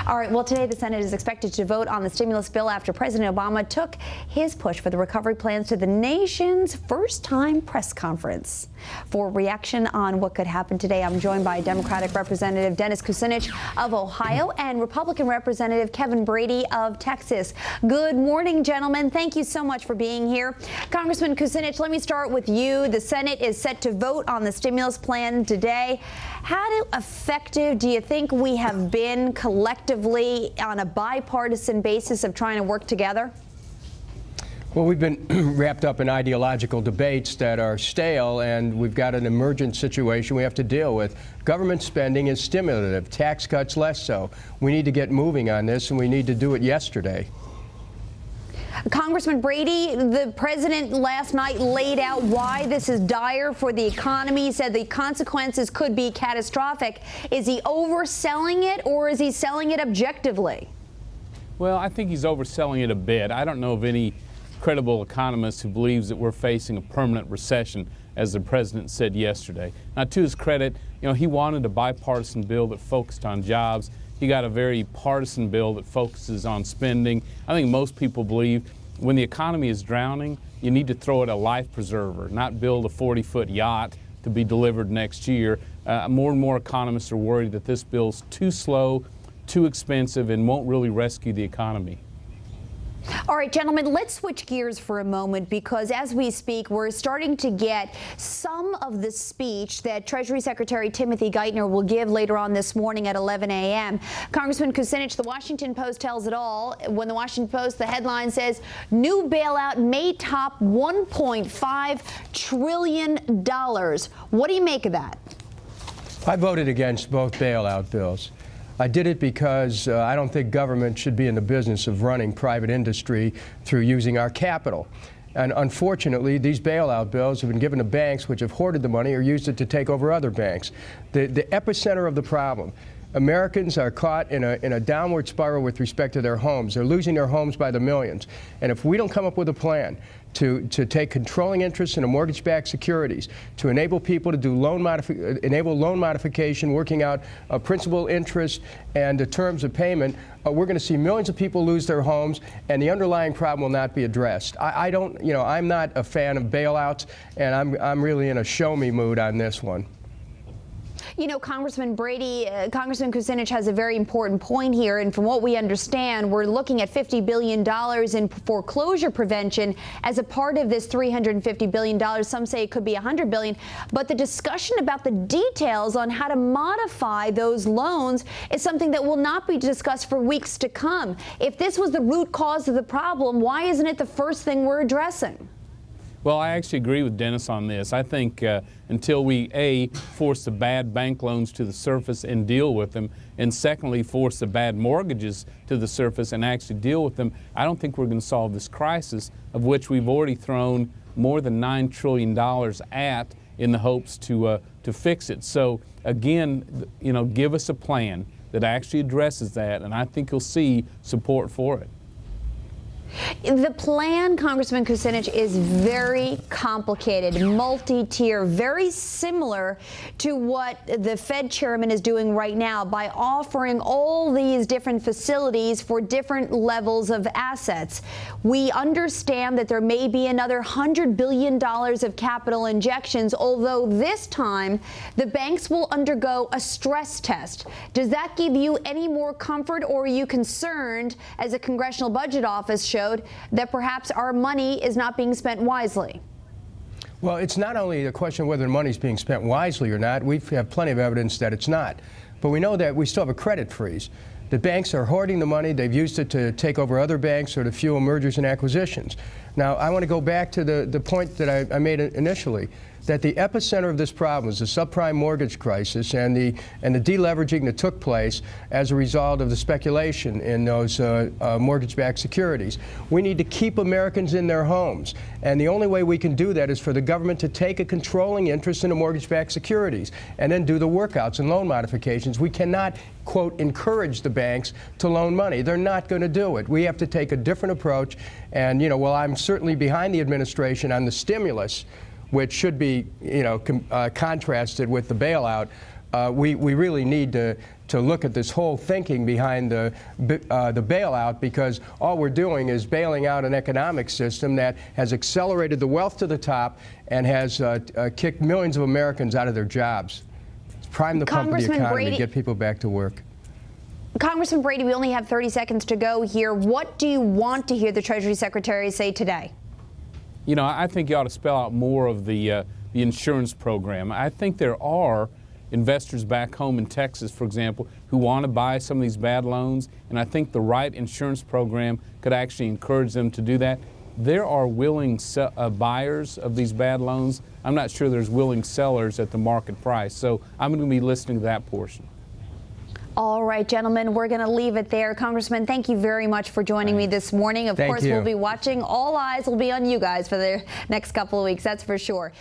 All right, well, today the Senate is expected to vote on the stimulus bill after President Obama took his push for the recovery plans to the nation's first-time press conference. For reaction on what could happen today, I'm joined by Democratic Representative Dennis Kucinich of Ohio and Republican Representative Kevin Brady of Texas. Good morning, gentlemen. Thank you so much for being here. Congressman Kucinich, let me start with you. The Senate is set to vote on the stimulus plan today. How effective do you think we have been collectively on a bipartisan basis of trying to work together? Well, we've been wrapped up in ideological debates that are stale, and we've got an emergent situation we have to deal with. Government spending is stimulative, tax cuts less so. We need to get moving on this, and we need to do it yesterday. Congressman Brady, the president last night laid out why this is dire for the economy. He said the consequences could be catastrophic. Is he overselling it, or is he selling it objectively? Well, I think he's overselling it a bit. I don't know of any credible economist who believes that we're facing a permanent recession, as the president said yesterday. Now, to his credit, he wanted a bipartisan bill that focused on jobs. He got a very partisan bill that focuses on spending. I think most people believe when the economy is drowning, you need to throw it a life preserver, not build a 40-foot yacht to be delivered next year. More and more economists are worried that this bill's too slow, too expensive, and won't really rescue the economy. All right, gentlemen, let's switch gears for a moment, because as we speak, we're starting to get some of the speech that Treasury Secretary Timothy Geithner will give later on this morning at 11 a.m. Congressman Kucinich, the Washington Post tells it all. When the Washington Post, the headline says, new bailout may top $1.5 trillion. What do you make of that? I voted against both bailout bills. I did it because I don't think government should be in the business of running private industry through using our capital. And unfortunately, these bailout bills have been given to banks which have hoarded the money or used it to take over other banks. The epicenter of the problem. Americans are caught in a downward spiral with respect to their homes. They're losing their homes by the millions. And if we don't come up with a plan to take controlling interest in the mortgage-backed securities, to enable people to do loan modification, working out principal interest and the terms of payment, we're going to see millions of people lose their homes, and the underlying problem will not be addressed. I'm not a fan of bailouts, and I'm really in a show-me mood on this one. Congressman Brady, Congressman Kucinich has a very important point here. And from what we understand, we're looking at $50 billion in foreclosure prevention as a part of this $350 billion. Some say it could be $100 billion. But the discussion about the details on how to modify those loans is something that will not be discussed for weeks to come. If this was the root cause of the problem, why isn't it the first thing we're addressing? Well, I actually agree with Dennis on this. I think until we, A, force the bad bank loans to the surface and deal with them, and secondly, force the bad mortgages to the surface and actually deal with them, I don't think we're going to solve this crisis, of which we've already thrown more than $9 trillion at in the hopes to fix it. So, again, give us a plan that actually addresses that, and I think you'll see support for it. The plan, Congressman Kucinich, is very complicated, multi-tier, very similar to what the Fed chairman is doing right now by offering all these different facilities for different levels of assets. We understand that there may be another $100 billion of capital injections, although this time the banks will undergo a stress test. Does that give you any more comfort, or are you concerned, as the Congressional Budget Office showed, that perhaps our money is not being spent wisely? Well, it's not only a question of whether the money is being spent wisely or not. We have plenty of evidence that it's not. But we know that we still have a credit freeze. The banks are hoarding the money. They've used it to take over other banks or to fuel mergers and acquisitions. Now, I want to go back to the point that I made initially, that the epicenter of this problem is the subprime mortgage crisis and the deleveraging that took place as a result of the speculation in those mortgage-backed securities. We need to keep Americans in their homes, and the only way we can do that is for the government to take a controlling interest in the mortgage-backed securities and then do the workouts and loan modifications. We cannot, quote, encourage the banks to loan money. They're not going to do it. We have to take a different approach, and while I'm certainly behind the administration on the stimulus, which should be, contrasted with the bailout. we really need to look at this whole thinking behind the bailout, because all we're doing is bailing out an economic system that has accelerated the wealth to the top and has kicked millions of Americans out of their jobs. It's primed the pump of the economy to get people back to work. Congressman Brady, we only have 30 seconds to go here. What do you want to hear the Treasury Secretary say today? You know, I think you ought to spell out more of the insurance program. I think there are investors back home in Texas, for example, who want to buy some of these bad loans, and I think the right insurance program could actually encourage them to do that. There are willing buyers of these bad loans. I'm not sure there's willing sellers at the market price, so I'm going to be listening to that portion. All right, gentlemen, we're going to leave it there. Congressman, thank you very much for joining me this morning. Of course, we'll be watching. All eyes will be on you guys for the next couple of weeks, that's for sure.